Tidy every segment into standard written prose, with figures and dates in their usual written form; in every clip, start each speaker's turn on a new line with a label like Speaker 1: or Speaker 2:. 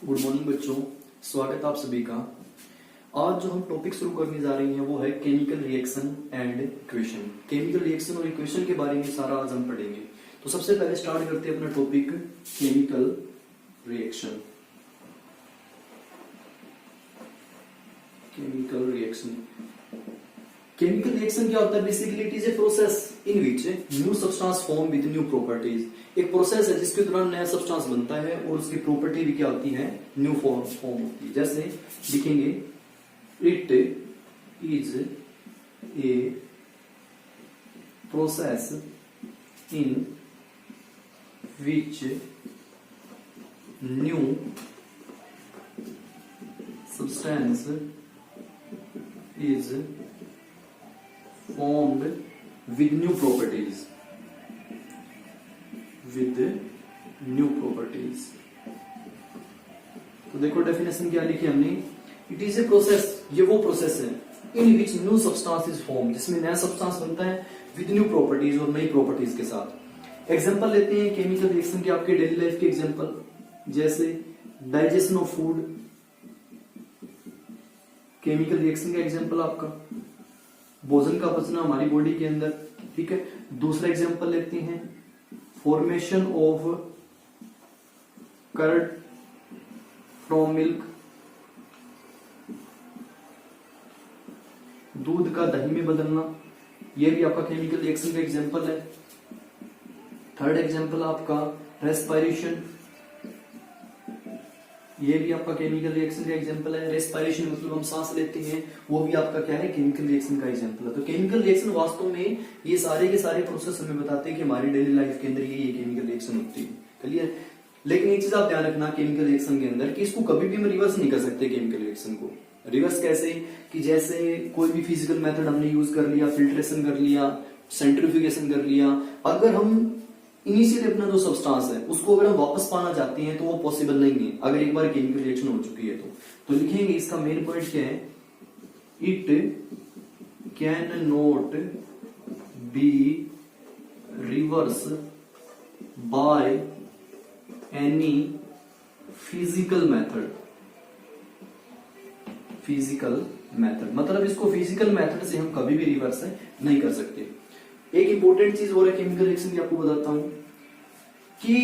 Speaker 1: Good morning बच्चों, स्वागत है आप सभी का। आज जो हम टॉपिक शुरू करने जा रहे हैं वो है chemical reaction and equation. Chemical reaction और इक्वेशन के बारे में सारा आज हम पढ़ेंगे। तो सबसे पहले स्टार्ट करते हैं अपना topic chemical reaction. Chemical reaction chemical reaction क्या होता है? Basically it is a process in which new substance form with new properties. एक प्रोसेस है जिसके दौरान नया सब्सटेंस बनता है और उसकी प्रॉपर्टी भी क्या होती है? न्यू फॉर्म होती है। जैसे लिखेंगे it is a process in which new substance is formed with new properties. तो देखो डेफिनेशन क्या लिखी हमने, इट इज ए प्रोसेस, ये वो प्रोसेस है in which new substance is form, जिसमें नया सब्सटेंस बनता है विद न्यू प्रॉपर्टीज और नई प्रॉपर्टीज के साथ। एग्जांपल लेते हैं केमिकल रिएक्शन के, आपके डेली लाइफ के एग्जांपल, जैसे digestion of food chemical reaction का एग्जांपल आपका भोजन का पचना हमारी बॉडी के अंदर, ठीक है। दूसरा एग्जांपल लेते हैं formation of curd from milk, दूध का दही में बदलना, यह भी आपका केमिकल रिएक्शन का एग्जांपल है। थर्ड एग्जांपल आपका रेस्पिरेशन, ये भी आपका केमिकल रिएक्शन का एग्जांपल है। रेस्पिरेशन मतलब हम सांस लेते हैं, वो भी आपका क्या है? केमिकल रिएक्शन का एग्जांपल है। तो केमिकल रिएक्शन वास्तव में ये सारे के सारे प्रोसेस हमें बताते हैं कि हमारी डेली लाइफ के अंदर ये केमिकल रिएक्शन होती है, क्लियर। लेकिन एक चीज आप ध्यान रखना केमिकल रिएक्शन के अंदर कि इसको कभी भी हम रिवर्स नहीं कर सकते। केमिकल रिएक्शन को रिवर्स कैसे? कि जैसे कोई भी फिजिकल मेथड हमने यूज कर लिया, फिल्ट्रेशन कर लिया, सेंट्रीफ्यूगेशन कर लिया, अगर हम इनिशियली अपना जो सब्सटेंस है उसको अगर हम वापस पाना चाहते हैं तो वो पॉसिबल नहीं है अगर एक बार केमिकल रिएक्शन हो चुकी है तो लिखेंगे इसका मेन पॉइंट क्या है, it can not be reverse by any physical method. Physical method मतलब इसको फिजिकल मेथड से हम कभी भी रिवर्स नहीं कर सकते। एक इंपॉर्टेंट चीज और है केमिकल रिएक्शन की, आपको बताता हूं कि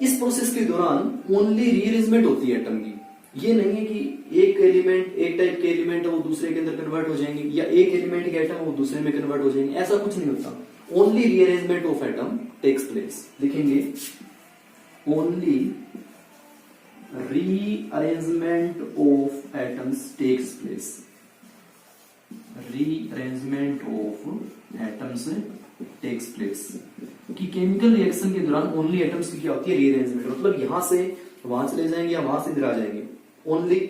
Speaker 1: इस प्रोसेस के दौरान ओनली रीअरेंजमेंट होती है एटम की। ये नहीं है कि एक एलिमेंट, एक टाइप के एलिमेंट है वो दूसरे के अंदर कन्वर्ट हो जाएंगे, या एक एलिमेंट के एटम वो दूसरे में कन्वर्ट हो जाएंगे, ऐसा कुछ नहीं होता। Only rearrangement of atom takes place. लिखेंगे only rearrangement of atoms takes place. Rearrangement of atoms takes place कि केमिकल रिएक्शन के दौरान ओनली एटम्स की क्या होती है? रीअरेंजमेंट, मतलब यहां से वहां चले जाएंगे या वहां से इधर आ जाएंगे, ओनली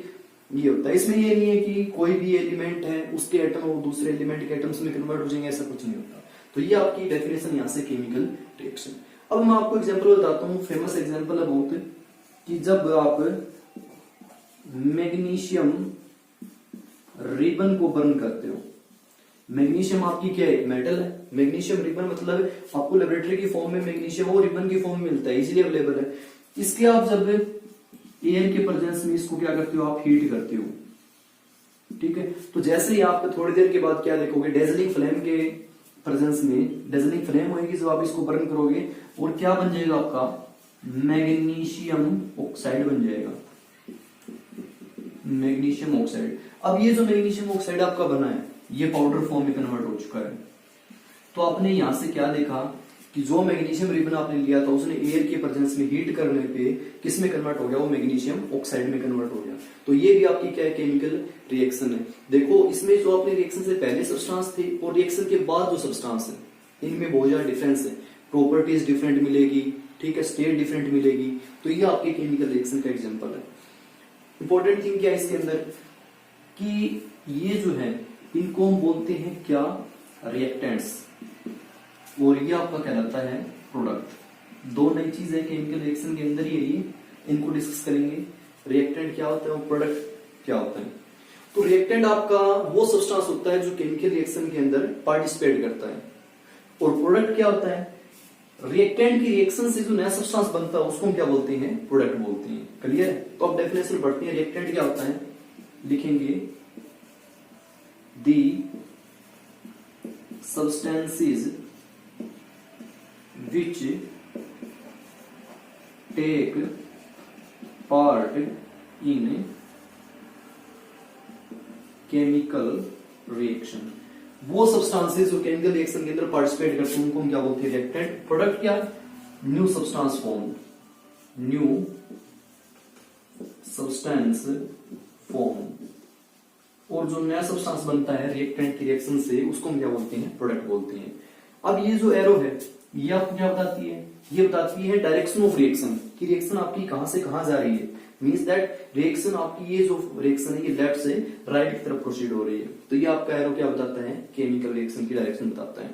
Speaker 1: ये होता है। इसमें ये नहीं है कि कोई भी एलिमेंट है उसके एटम वो दूसरे एलिमेंट के एटम्स में कन्वर्ट हो जाएंगे, ऐसा कुछ नहीं होता। तो ये आपकी डेफिनेशन यहां से केमिकल रिएक्शन। अब मैं आपको एग्जाम्पल बताता हूँ, फेमस एग्जाम्पल है बहुत, कि जब आप मैग्नीशियम रिबन को बर्न करते हो, मैग्नीशियम आपकी क्या है? मेटल है। मैग्नीशियम रिबन मतलब आपको लेबोरेटरी की फॉर्म में मैग्नीशियम और रिबन की फॉर्म में मिलता है, इजीली अवेलेबल है। इसके आप जब एयर के प्रेजेंस में इसको क्या करते हो? आप हीट करते हो, ठीक है। तो जैसे ही आप थोड़ी देर के बाद क्या देखोगे? डेजलिंग फ्लेम के प्रेजेंस में डेजलिंग फ्लेम होगी जब आप इसको बर्न करोगे, और क्या बन जाएगा आपका? मैग्नीशियम ऑक्साइड बन जाएगा, मैग्नीशियम ऑक्साइड। अब ये जो मैग्नीशियम ऑक्साइड आपका बना है ये पाउडर फॉर्म में कन्वर्ट हो चुका है। तो आपने यहां से क्या देखा कि जो मैग्नीशियम रिबन आपने लिया था उसने एयर के प्रेजेंस में हीट करने पे किस में कन्वर्ट हो गया? वो मैग्नीशियम ऑक्साइड में कन्वर्ट हो गया। तो ये भी आपकी क्या है? केमिकल रिएक्शन है। देखो इसमें जो आपने रिएक्शन से पहले सब्सटेंस थे और रिएक्शन के बाद जो सब्सटेंस है इनमें बहुत ज्यादा डिफरेंस है, प्रॉपर्टीज डिफरेंट मिलेगी, ठीक है, स्टेट डिफरेंट मिलेगी। तो ये आपके केमिकल रिएक्शन का एग्जाम्पल है। इंपॉर्टेंट थिंग क्या है इसके अंदर कि ये जो है इनको हम बोलते हैं क्या? रिएक्टेंट्स, और ये आपका कहलाता है प्रोडक्ट। दो नई चीज है केमिकल रिएक्शन के अंदर, ये इनको डिस्कस करेंगे। रिएक्टेंट क्या होता है और प्रोडक्ट क्या होता है। तो रिएक्टेंट आपका वो सब्सटेंस होता है जो केमिकल रिएक्शन के अंदर पार्टिसिपेट करता है, और प्रोडक्ट क्या होता है? रिएक्टेंट की रिएक्शन से जो नया सब्सटेंस बनता है उसको हम क्या बोलते हैं, प्रोडक्ट बोलते हैं। क्लियर है? तो अब डेफिनेशन पढ़ते हैं। रिएक्टेंट क्या होता है, लिखेंगे दी substances which take part in chemical reaction। वो सब्सटेंसेस जो केमिकल रिएक्शन के अंदर पार्टिसिपेट करते हैं उनको हम क्या बोलते हैं, रिएक्टेंट। प्रोडक्ट क्या, new substance form, new substance form. और जो नया सब्सटेंस बनता है रिएक्टेंट की रिएक्शन से उसको हम क्या बोलते हैं, प्रोडक्ट बोलते हैं। अब ये जो एरो है ये आपको क्या बताती है, ये बताती है डायरेक्शन ऑफ रिएक्शन कि रिएक्शन आपकी कहां से कहां जा रही है। मींस दैट रिएक्शन आपकी, ये जो रिएक्शन है ये लेफ्ट से राइट की तरफ प्रोसीड हो रही है। तो ये आपका एरो क्या बताता है, केमिकल रिएक्शन की डायरेक्शन बताता है।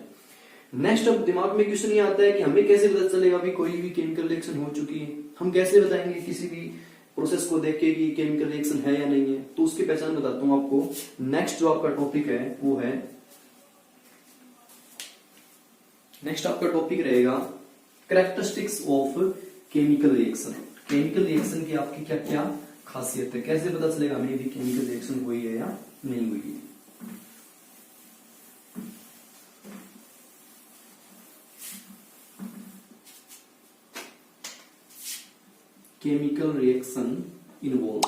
Speaker 1: नेक्स्ट अब दिमाग में क्वेश्चन ये आता है कि हमें कैसे पता चलेगा भी कोई भी केमिकल रिएक्शन हो चुकी है। हम कैसे बताएंगे किसी भी प्रोसेस को देख के कि केमिकल रिएक्शन है या नहीं है। तो उसकी पहचान बताता हूं आपको। नेक्स्ट जो आपका टॉपिक है वो है, नेक्स्ट आपका टॉपिक रहेगा characteristics of chemical reaction. Chemical reaction की आपकी क्या क्या खासियत है, कैसे पता चलेगा हमें भी केमिकल रिएक्शन हुई है या नहीं हुई है। Chemical reaction involve,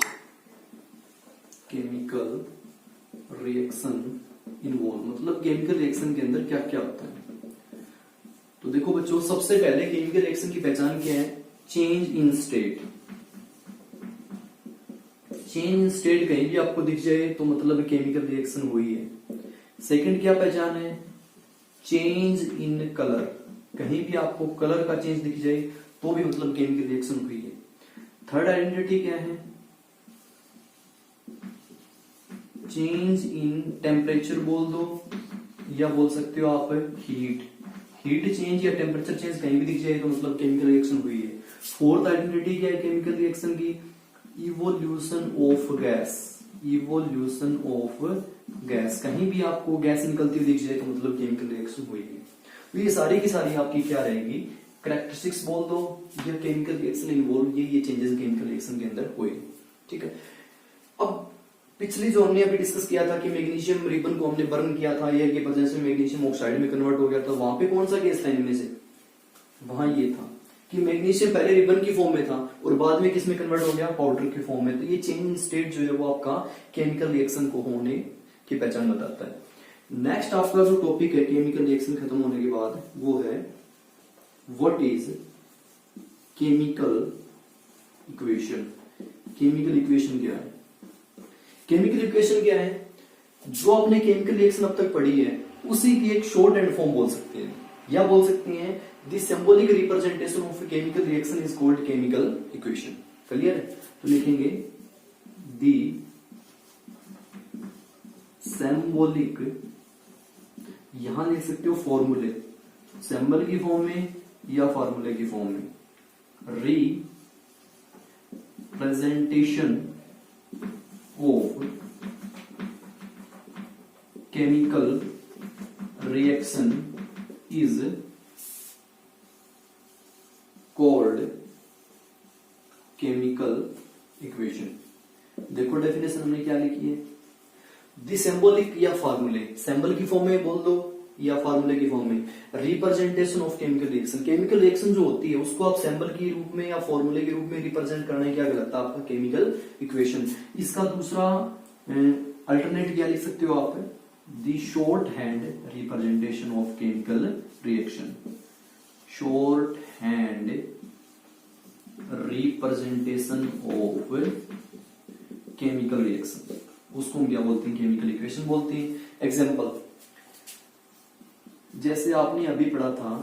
Speaker 1: chemical reaction involve मतलब केमिकल रिएक्शन के अंदर क्या क्या होता है। तो देखो बच्चों, सबसे पहले केमिकल रिएक्शन की पहचान क्या है, change in state. Change in state कहीं भी आपको दिख जाए तो मतलब केमिकल रिएक्शन हुई है। सेकंड क्या पहचान है, चेंज इन कलर। कहीं भी आपको कलर का चेंज दिख जाए तो भी मतलब केमिकल रिएक्शन हुई है। थर्ड आइडेंटिटी क्या है, चेंज इन टेम्परेचर बोल दो या बोल सकते हो आप हीट। हीट चेंज या टेम्परेचर चेंज कहीं भी दिख जाए तो मतलब केमिकल रिएक्शन हुई है। फोर्थ आइडेंटिटी क्या है केमिकल रिएक्शन की, evolution of gas. Evolution of gas, कहीं भी आपको गैस निकलती हुई दिख जाए तो मतलब केमिकल रिएक्शन हुई है। तो ये सारी की सारी आपकी क्या रहेगी, कैरेक्टरिस्टिक्स बोल दो या केमिकल रिएक्शन इन्वॉल्व, ये चेंजेस केमिकल रिएक्शन के अंदर हुए। ठीक है। अब पिछली जो हमने अभी डिस्कस किया था कि मैग्नीशियम रिबन को हमने बर्न किया था, एयर के प्रेजेंस में मैग्नीशियम ऑक्साइड में कन्वर्ट हो गया था। वहां पे कौन सा गैस था इनमें से, वहां ये था कि मैग्नीशियम पहले रिबन की फॉर्म में था और बाद में किस में कन्वर्ट हो गया, पाउडर की फॉर्म में। तो ये चेंज इन स्टेट जो है वो आपका केमिकल रिएक्शन को होने की पहचान बताता है। नेक्स्ट आपका जो टॉपिक है केमिकल रिएक्शन खत्म होने के बाद वो है what is chemical equation. Chemical equation क्या है, केमिकल इक्वेशन क्या है, जो आपने केमिकल रिएक्शन अब तक पढ़ी है उसी की एक शॉर्ट एंड फॉर्म बोल सकते हैं या बोल सकते हैं the symbolic representation of chemical reaction is called chemical equation. Clear है? तो लिखेंगे द सिंबॉलिक, यहां लिख सकते हो फॉर्मूले, सिंबल की फॉर्म में या फॉर्मूले की फॉर्म में, representation of chemical reaction is called chemical equation. देखो डेफिनेशन हमने क्या लिखी है, दी सिंबॉलिक या फॉर्मूले, सिंबल की फॉर्म में बोल दो या फॉर्मूले की फॉर्म में, representation of chemical reaction. Chemical reaction जो होती है उसको आप सिंबल के रूप में या फॉर्मूले के रूप में रिप्रेजेंट करना है, क्या कहलाता है आपका केमिकल इक्वेशन। इसका दूसरा अल्टरनेट क्या लिख सकते हो आप, दी short hand representation of chemical reaction. Short hand representation of chemical reaction, उसको हम क्या बोलते हैं, केमिकल इक्वेशन बोलते हैं। एग्जांपल, जैसे आपने अभी पढ़ा था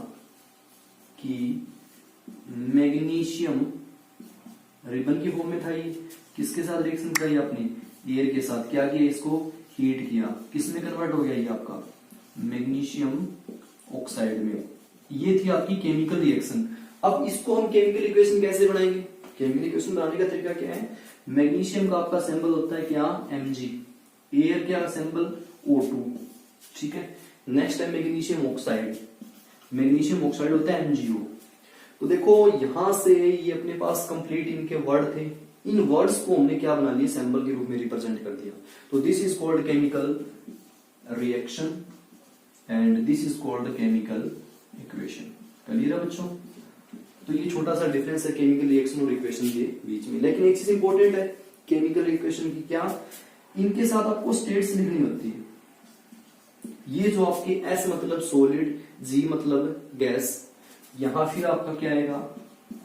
Speaker 1: कि मैग्नीशियम रिबन की फॉर्म में था, ये किसके साथ रिएक्शन कराई आपने, एयर के साथ। क्या किया, इसको हीट किया, किस में कन्वर्ट हो गया ये आपका मैग्नीशियम ऑक्साइड में। ये थी आपकी केमिकल रिएक्शन। अब इसको हम केमिकल इक्वेशन कैसे बनाएंगे, केमिकल इक्वेशन बनाने का तरीका क्या है, मैग्नीशियम का आपका सिंबल होता है क्या, Mg, एयर क्या सिंबल O2। ठीक है। नेक्स्ट है मैग्नीशियम ऑक्साइड, मैग्नीशियम ऑक्साइड होता है MgO। तो देखो यहां से ये अपने पास कंप्लीट इनके वर्ड थे, इन वर्ड्स को हमने क्या बना लिया, सिंबल के रूप में रिप्रेजेंट कर दिया। तो this is called chemical reaction and this is called chemical equation. Clear है बच्चों? तो ये छोटा सा डिफरेंस है केमिकल रिएक्शन और इक्वेशन के बीच में। लेकिन एक चीज इंपॉर्टेंट है केमिकल इक्वेशन की, क्या, इनके साथ आपको स्टेट्स लिखनी होती है। ये जो आपके S मतलब सॉलिड, G मतलब गैस, यहां फिर आपका क्या आएगा,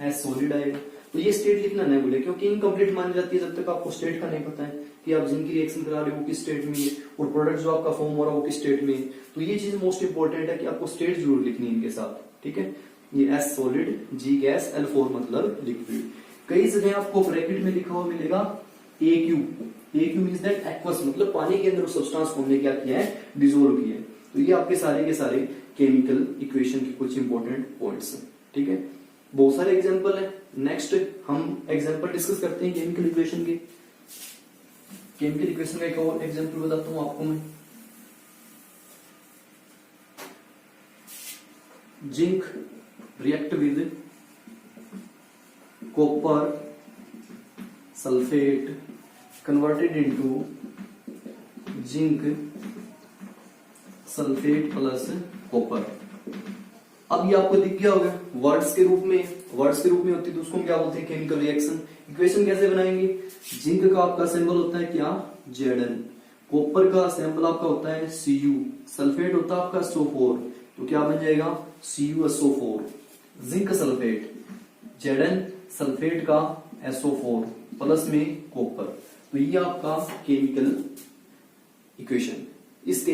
Speaker 1: S सॉलिड आएगा। तो ये स्टेट लिखना नहीं भूले, क्योंकि इनकम्प्लीट मानी जाती है जब तक आपको स्टेट का नहीं पता है कि आप जिनकी रिएक्शन करा रहे हो वो किस स्टेट में है और प्रोडक्ट जो आपका फॉर्म हो रहा है वो किस स्टेट में है। तो ये चीज मोस्ट इंपॉर्टेंट है कि आपको स्टेट जरूर लिखनी है इनके साथ, ठीक है। ये S solid, G gas, L4 मतलब लिक्विड। कई जगह आपको ब्रैकेट में लिखा हुआ मिलेगा AQ। AQ means that aqueous, मतलब पानी के अंदर सब्सटेंस को हमने क्या किया है, डिसोल्व किया है। तो ये आपके सारे के सारे केमिकल इक्वेशन के कुछ इंपॉर्टेंट पॉइंट्स हैं, ठीक है। बहुत सारे एग्जांपल हैं। नेक्स्ट हम एग्जांपल डिस्कस करते हैं केमिकल इक्वेशन के। केमिकल इक्वेशन का एक और एग्जांपल बताता हूं आपको मैं। Zinc react with copper sulphate converted into zinc sulphate plus copper. अब ये आपको दिख गया होगा वर्ड्स के रूप में, वर्ड्स के रूप में होती है तो उसको क्या बोलते हैं, केमिकल रिएक्शन। इक्वेशन कैसे बनाएंगे, जिंक का आपका सिंबल होता है क्या, Zn, कॉपर का सिंबल आपका होता है Cu, सल्फेट होता है आपका SO4, तो क्या बन जाएगा CuSO4, zinc sulphate, Zn sulphate का SO4 प्लस में कॉपर। तो ये आपका केमिकल इक्वेशन। इस